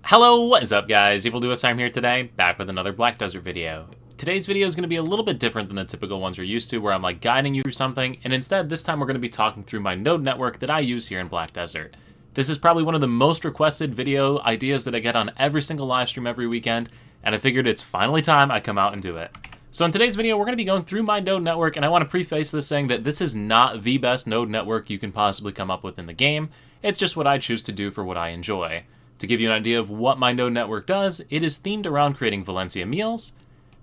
Hello, what is up guys? I'm here today, back with another Black Desert video. Today's video is going to be a little bit different than the typical ones you're used to where I'm like guiding you through something, and instead this time we're going to be talking through my node network that I use here in Black Desert. This is probably one of the most requested video ideas that I get on every single live stream every weekend, and I figured it's finally time I come out and do it. So in today's video, we're going to be going through my node network, and I want to preface this saying that this is not the best node network you can possibly come up with in the game. It's just what I choose to do for what I enjoy. To give you an idea of what my node network does, it is themed around creating Valencia meals,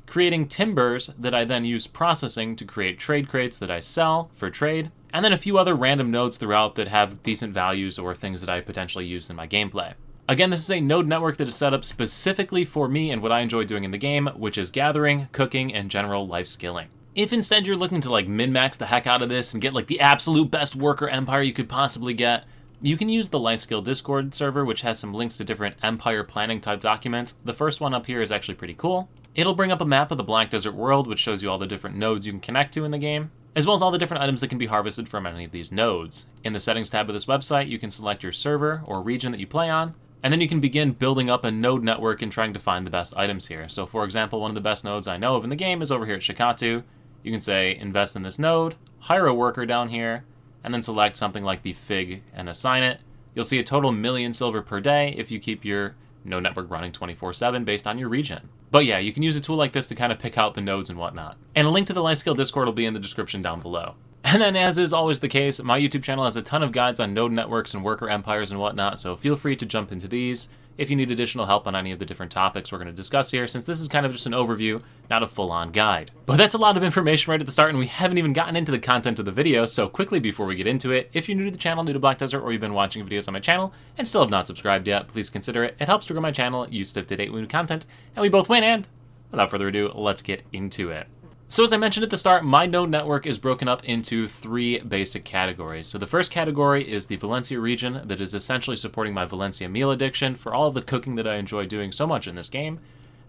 creating timbers that I then use processing to create trade crates that I sell for trade, and then a few other random nodes throughout that have decent values or things that I potentially use in my gameplay. Again, this is a node network that is set up specifically for me and what I enjoy doing in the game, which is gathering, cooking, and general life skilling. If instead you're looking to like min-max the heck out of this and get like the absolute best worker empire you could possibly get, you can use the LifeSkill Discord server, which has some links to different empire planning type documents. The first one up here is actually pretty cool. It'll bring up a map of the Black Desert world, which shows you all the different nodes you can connect to in the game, as well as all the different items that can be harvested from any of these nodes. In the settings tab of this website, you can select your server or region that you play on, and then you can begin building up a node network and trying to find the best items here. So for example, one of the best nodes I know of in the game is over here at Shikatu. You can say, invest in this node, hire a worker down here, and then select something like the fig and assign it. You'll see a total million silver per day if you keep your node network running 24/7 based on your region. But yeah, you can use a tool like this to kind of pick out the nodes and whatnot. And a link to the LifeSkill Discord will be in the description down below. And then, as is always the case, my YouTube channel has a ton of guides on node networks and worker empires and whatnot, so feel free to jump into these if you need additional help on any of the different topics we're going to discuss here, since this is kind of just an overview, not a full-on guide. But that's a lot of information right at the start, and we haven't even gotten into the content of the video, so quickly before we get into it, if you're new to the channel, new to Black Desert, or you've been watching videos on my channel and still have not subscribed yet, please consider it. It helps to grow my channel, you stay up to date with new content, and we both win, and without further ado, let's get into it. So as I mentioned at the start, my node network is broken up into three basic categories. So the first category is the Valencia region that is essentially supporting my Valencia meal addiction for all of the cooking that I enjoy doing so much in this game.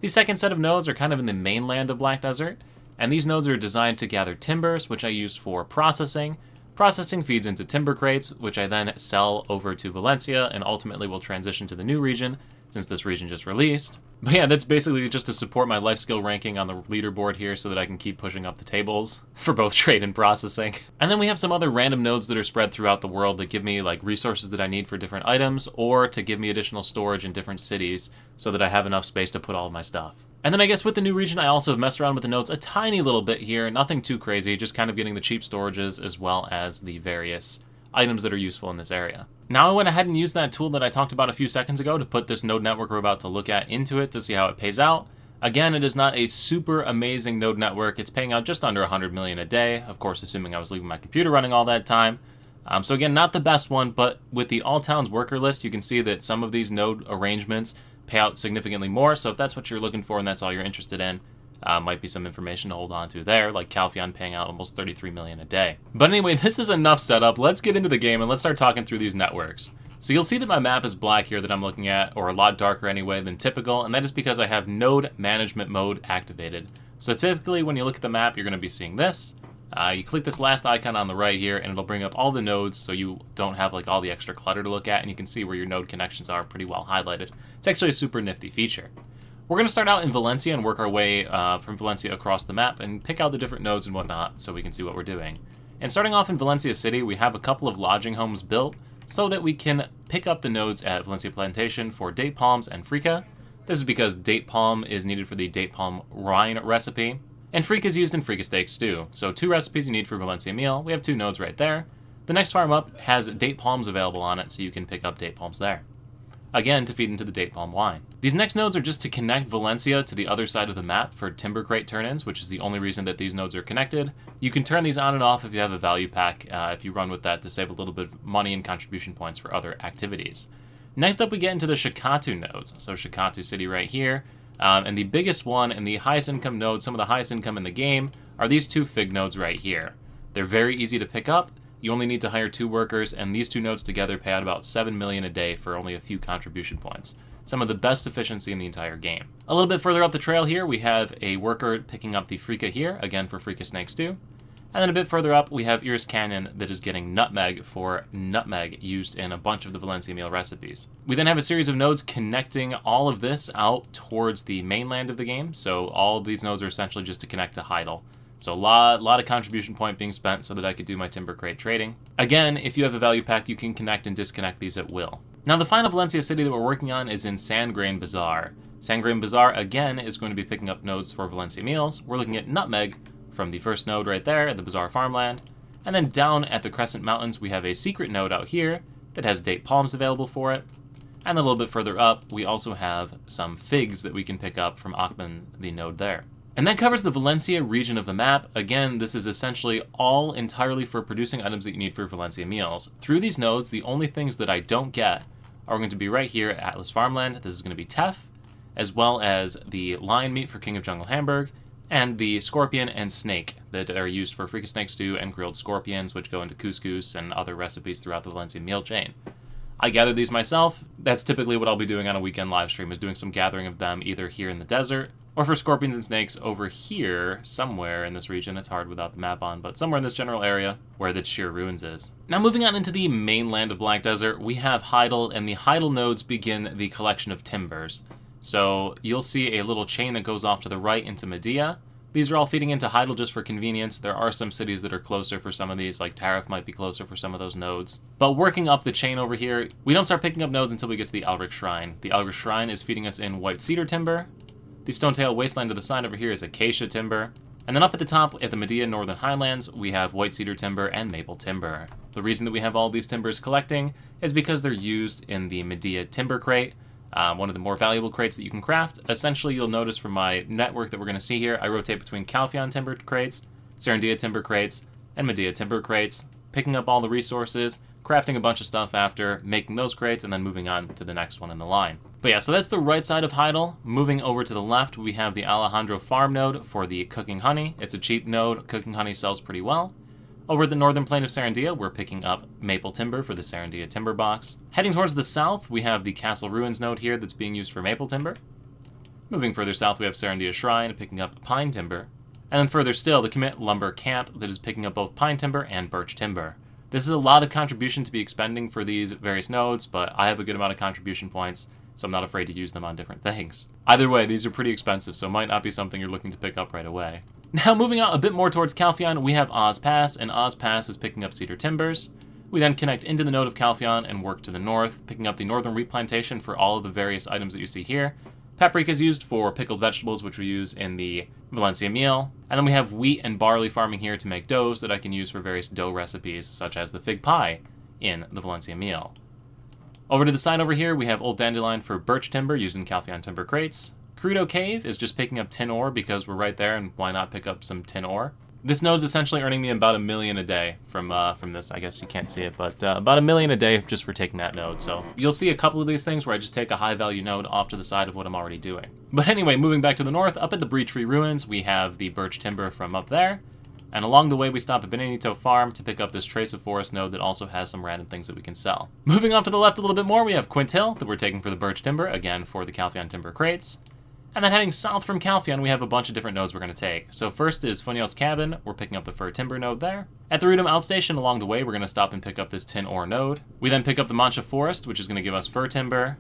The second set of nodes are kind of in the mainland of Black Desert, and these nodes are designed to gather timbers, which I used for processing. Processing feeds into timber crates, which I then sell over to Valencia and ultimately will transition to the new region, since this region just released. But yeah, that's basically just to support my life skill ranking on the leaderboard here so that I can keep pushing up the tables for both trade and processing. And then we have some other random nodes that are spread throughout the world that give me like resources that I need for different items or to give me additional storage in different cities so that I have enough space to put all of my stuff. And then I guess with the new region, I also have messed around with the nodes a tiny little bit here, nothing too crazy, just kind of getting the cheap storages as well as the various items that are useful in this area. Now I went ahead and used that tool that I talked about a few seconds ago to put this node network we're about to look at into it to see how it pays out. Again, it is not a super amazing node network. It's paying out just under 100 million a day, of course assuming I was leaving my computer running all that time. So again, not the best one, but with the all towns worker list, you can see that some of these node arrangements pay out significantly more, so if that's what you're looking for and that's all you're interested in, might be some information to hold on to there, like Calpheon paying out almost 33 million a day. But anyway, this is enough setup. Let's get into the game and let's start talking through these networks. So you'll see that my map is black here that I'm looking at, or a lot darker anyway than typical, and that is because I have node management mode activated. So typically when you look at the map, you're going to be seeing this. You click this last icon on the right here and it'll bring up all the nodes so you don't have like all the extra clutter to look at, and you can see where your node connections are pretty well highlighted. It's actually a super nifty feature. We're going to start out in Valencia and work our way from Valencia across the map and pick out the different nodes and whatnot so we can see what we're doing. And starting off in Valencia City, we have a couple of lodging homes built so that we can pick up the nodes at Valencia Plantation for date palms and freeka. This is because date palm is needed for the date palm wine recipe, and freeka is used in freeka steak stew. So 2 recipes you need for Valencia meal. We have 2 nodes right there. The next farm up has date palms available on it, so you can pick up date palms there. Again, to feed into the date palm wine. These next nodes are just to connect Valencia to the other side of the map for timber crate turn-ins, which is the only reason that these nodes are connected. You can turn these on and off if you have a value pack, if you run with that to save a little bit of money and contribution points for other activities. Next up, we get into the Shikatu nodes. So Shikatu City right here. And the biggest one and the highest income node, some of the highest income in the game, are these 2 fig nodes right here. They're very easy to pick up. You only need to hire 2 workers, and these 2 nodes together pay out about 7 million a day for only a few contribution points. Some of the best efficiency in the entire game. A little bit further up the trail here, we have a worker picking up the freeka here, again for freeka snake stew. And then a bit further up, we have Iris Canyon that is getting nutmeg for nutmeg used in a bunch of the Valencia meal recipes. We then have a series of nodes connecting all of this out towards the mainland of the game. So all of these nodes are essentially just to connect to Heidel. So a lot of contribution point being spent so that I could do my timber crate trading. Again, if you have a value pack, you can connect and disconnect these at will. Now the final Valencia city that we're working on is in Sandgrain Bazaar. Sandgrain Bazaar, again, is going to be picking up nodes for Valencia meals. We're looking at nutmeg from the first node right there at the Bazaar farmland. And then down at the Crescent Mountains, we have a secret node out here that has date palms available for it. And a little bit further up, we also have some figs that we can pick up from Achman, the node there. And that covers the Valencia region of the map. Again, this is essentially all entirely for producing items that you need for Valencia meals. Through these nodes, the only things that I don't get are going to be right here at Atlas Farmland. This is going to be teff, as well as the lion meat for King of Jungle Hamburg, and the scorpion and snake that are used for freaking snake stew and grilled scorpions, which go into couscous and other recipes throughout the Valencia meal chain. I gather these myself. That's typically what I'll be doing on a weekend live stream, is doing some gathering of them either here in the desert, or for scorpions and snakes over here, somewhere in this region. It's hard without the map on, but somewhere in this general area where the Sheer Ruins is. Now moving on into the mainland of Black Desert, we have Heidel, and the Heidel nodes begin the collection of timbers. So you'll see a little chain that goes off to the right into Medea. These are all feeding into Heidel just for convenience. There are some cities that are closer for some of these, like Tariff might be closer for some of those nodes. But working up the chain over here, we don't start picking up nodes until we get to the Elric Shrine. The Elric Shrine is feeding us in white cedar timber. The Stonetail Wasteland to the side over here is acacia timber. And then up at the top, at the Medea Northern Highlands, we have white cedar timber and maple timber. The reason that we have all these timbers collecting is because they're used in the Medea timber crate, one of the more valuable crates that you can craft. Essentially, you'll notice from my network that we're going to see here, I rotate between Calpheon timber crates, Serendia timber crates, and Medea timber crates, picking up all the resources, crafting a bunch of stuff after, making those crates, and then moving on to the next one in the line. But yeah, so that's the right side of Heidel. Moving over to the left, we have the Alejandro farm node for the cooking honey. It's a cheap node. Cooking honey sells pretty well. Over at the northern plain of Serendia, we're picking up maple timber for the Serendia timber box. Heading towards the south, we have the Castle Ruins node here that's being used for maple timber. Moving further south, we have Serendia Shrine picking up pine timber. And then further still, the Commit Lumber Camp that is picking up both pine timber and birch timber. This is a lot of contribution to be expending for these various nodes, but I have a good amount of contribution points, so I'm not afraid to use them on different things. Either way, these are pretty expensive, so it might not be something you're looking to pick up right away. Now, moving out a bit more towards Calpheon, we have Oz Pass, and Oz Pass is picking up cedar timbers. We then connect into the node of Calpheon and work to the north, picking up the northern wheat plantation for all of the various items that you see here. Paprika is used for pickled vegetables, which we use in the Valencia meal. And then we have wheat and barley farming here to make doughs that I can use for various dough recipes, such as the fig pie in the Valencia meal. Over to the side over here, we have Old Dandelion for birch timber used in Calpheon timber crates. Crudo Cave is just picking up tin ore because we're right there, and why not pick up some tin ore? This node is essentially earning me about $1 million a day from this. I guess you can't see it, but about $1 million a day just for taking that node. So you'll see a couple of these things where I just take a high value node off to the side of what I'm already doing. But anyway, moving back to the north, up at the Bree Tree Ruins, we have the birch timber from up there. And along the way, we stop at Benito Farm to pick up this Trace of Forest node that also has some random things that we can sell. Moving off to the left a little bit more, we have Quint Hill that we're taking for the birch timber, again for the Calpheon timber crates. And then heading south from Calpheon, we have a bunch of different nodes we're going to take. So first is Funiel's Cabin. We're picking up the fir timber node there. At the Rudum Outstation along the way, we're going to stop and pick up this tin ore node. We then pick up the Mancha Forest, which is going to give us fir timber.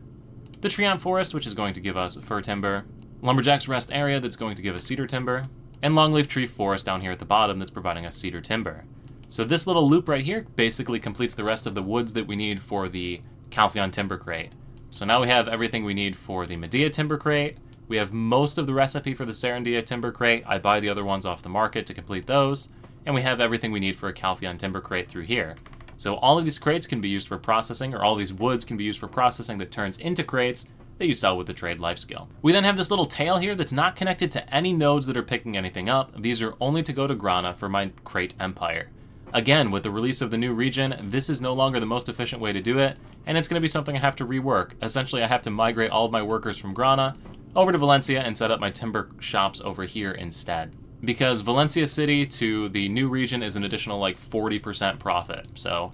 The Triumph Forest, which is going to give us fir timber. Lumberjack's Rest Area, that's going to give us cedar timber. And Longleaf Tree Forest down here at the bottom, that's providing us cedar timber. So this little loop right here basically completes the rest of the woods that we need for the Calpheon timber crate. So now we have everything we need for the Medea timber crate. We have most of the recipe for the Serendia timber crate. I buy the other ones off the market to complete those. And we have everything we need for a Calpheon timber crate through here. So all of these crates can be used for processing, or all these woods can be used for processing that turns into crates that you sell with the trade life skill. We then have this little tail here that's not connected to any nodes that are picking anything up. These are only to go to Grana for my crate empire. Again, with the release of the new region, this is no longer the most efficient way to do it, and it's going to be something I have to rework. Essentially, I have to migrate all of my workers from Grana over to Valencia and set up my timber shops over here instead. Because Valencia City to the new region is an additional like 40% profit, so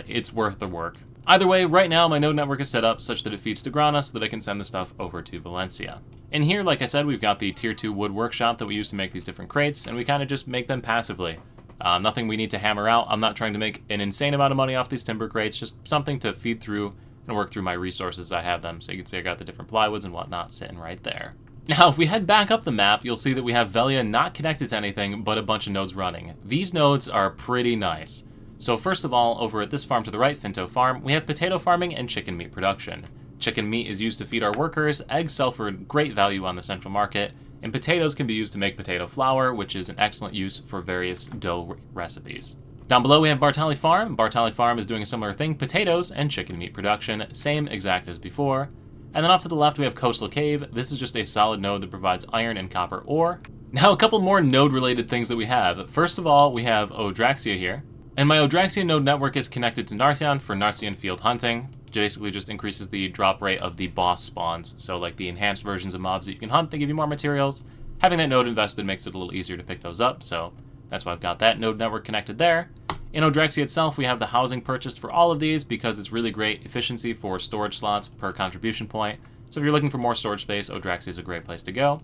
it's worth the work. Either way, right now my node network is set up such that it feeds to Grana so that I can send the stuff over to Valencia. In here, like I said, we've got the tier 2 wood workshop that we use to make these different crates, and we kind of just make them passively. Nothing we need to hammer out. I'm not trying to make an insane amount of money off these timber crates, just something to feed through and work through my resources as I have them. So you can see I got the different plywoods and whatnot sitting right there. Now, if we head back up the map, you'll see that we have Velia not connected to anything, but a bunch of nodes running. These nodes are pretty nice. So first of all, over at this farm to the right, Finto Farm, we have potato farming and chicken meat production. Chicken meat is used to feed our workers, eggs sell for great value on the central market, and potatoes can be used to make potato flour, which is an excellent use for various dough recipes. Down below we have Bartali Farm. Bartali Farm is doing a similar thing, potatoes and chicken meat production, same exact as before. And then off to the left we have Coastal Cave. This is just a solid node that provides iron and copper ore. Now a couple more node related things that we have. First of all, we have Odraxia here. And my Odraxia node network is connected to Nartheon for Nartheon field hunting. Basically just increases the drop rate of the boss spawns. So like the enhanced versions of mobs that you can hunt, they give you more materials. Having that node invested makes it a little easier to pick those up, so that's why I've got that node network connected there. In Odraxia itself, we have the housing purchased for all of these because it's really great efficiency for storage slots per contribution point. So if you're looking for more storage space, Odraxia is a great place to go.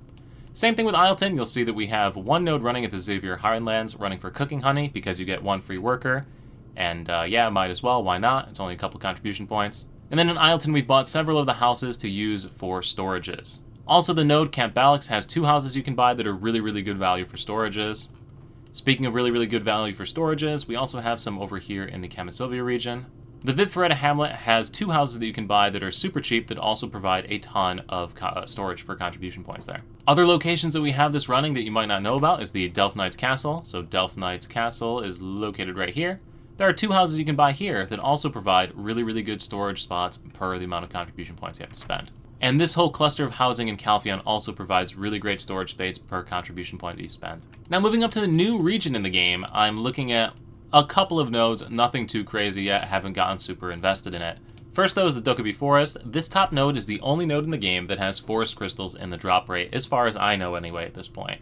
Same thing with Eilton. You'll see that we have one node running at the Xavier Highlands running for cooking honey because you get one free worker. And yeah, might as well, why not? It's only a couple contribution points. And then in Eilton, we've bought several of the houses to use for storages. Also, the node Camp Balix has 2 houses you can buy that are really, really good value for storages. Speaking of really, really good value for storages, we also have some over here in the Kamasylvia region. The Vidferetta Hamlet has 2 houses that you can buy that are super cheap that also provide a ton of storage for contribution points there. Other locations that we have this running that you might not know about is the Delph Knight's Castle. So Delph Knight's Castle is located right here. There are 2 houses you can buy here that also provide really, really good storage spots per the amount of contribution points you have to spend. And this whole cluster of housing in Calpheon also provides really great storage space per contribution point that you spend. Now moving up to the new region in the game, I'm looking at a couple of nodes, nothing too crazy yet, haven't gotten super invested in it. First though is the Dokkaebi Forest. This top node is the only node in the game that has forest crystals in the drop rate, as far as I know anyway at this point.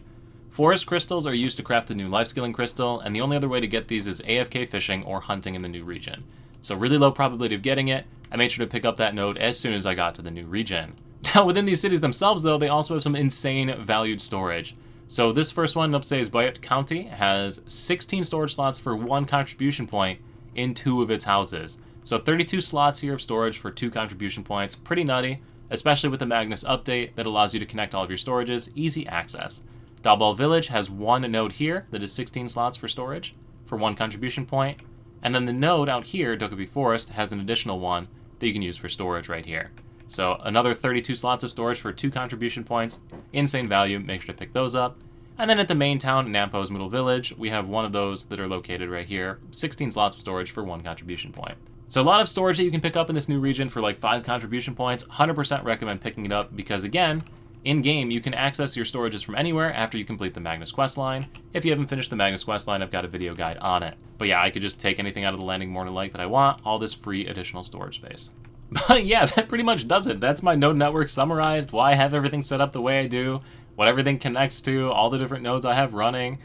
Forest crystals are used to craft the new life skilling crystal, and the only other way to get these is AFK fishing or hunting in the new region. So really low probability of getting it. I made sure to pick up that node as soon as I got to the new region. Now within these cities themselves though, they also have some insane valued storage. So this first one, Nupse's Bayot County, has 16 storage slots for 1 contribution point in 2 of its houses. So 32 slots here of storage for 2 contribution points, pretty nutty, especially with the Magnus update that allows you to connect all of your storages, easy access. Dalbal Village has 1 node here that is 16 slots for storage for 1 contribution point. And then the node out here, Dokkaebi Forest, has an additional one that you can use for storage right here. So another 32 slots of storage for 2 contribution points, insane value, make sure to pick those up. And then at the main town, Nampo's Middle Village, we have one of those that are located right here, 16 slots of storage for 1 contribution point. So a lot of storage that you can pick up in this new region for like 5 contribution points, 100% recommend picking it up because again, in-game, you can access your storages from anywhere after you complete the Magnus questline. If you haven't finished the Magnus questline, I've got a video guide on it. But yeah, I could just take anything out of the landing morning light that I want, all this free additional storage space. But yeah, that pretty much does it. That's my node network summarized, why I have everything set up the way I do, what everything connects to, all the different nodes I have running.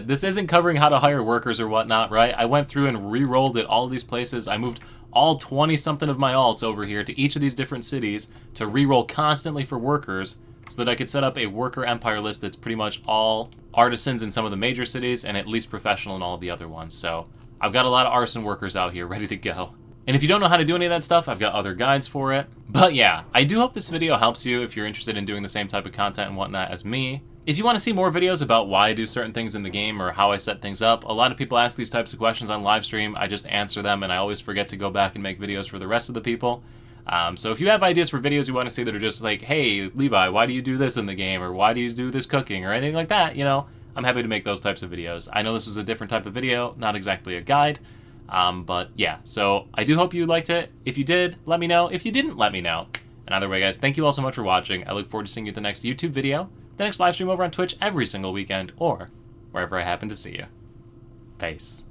This isn't covering how to hire workers or whatnot, right? I went through and re-rolled at all of these places. I moved all 20-something of my alts over here to each of these different cities to re-roll constantly for workers so that I could set up a worker empire list that's pretty much all artisans in some of the major cities and at least professional in all of the other ones. So I've got a lot of artisan workers out here ready to go. And if you don't know how to do any of that stuff, I've got other guides for it. But yeah, I do hope this video helps you if you're interested in doing the same type of content and whatnot as me. If you want to see more videos about why I do certain things in the game or how I set things up, a lot of people ask these types of questions on live stream. I just answer them and I always forget to go back and make videos for the rest of the people. So if you have ideas for videos you want to see that are just like, hey, Levi, why do you do this in the game? Or why do you do this cooking? Or anything like that, you know, I'm happy to make those types of videos. I know this was a different type of video, not exactly a guide. But yeah, so I do hope you liked it. If you did, let me know. If you didn't, let me know. And either way, guys, thank you all so much for watching. I look forward to seeing you at the next YouTube video, the next live stream over on Twitch every single weekend, or wherever I happen to see you. Peace.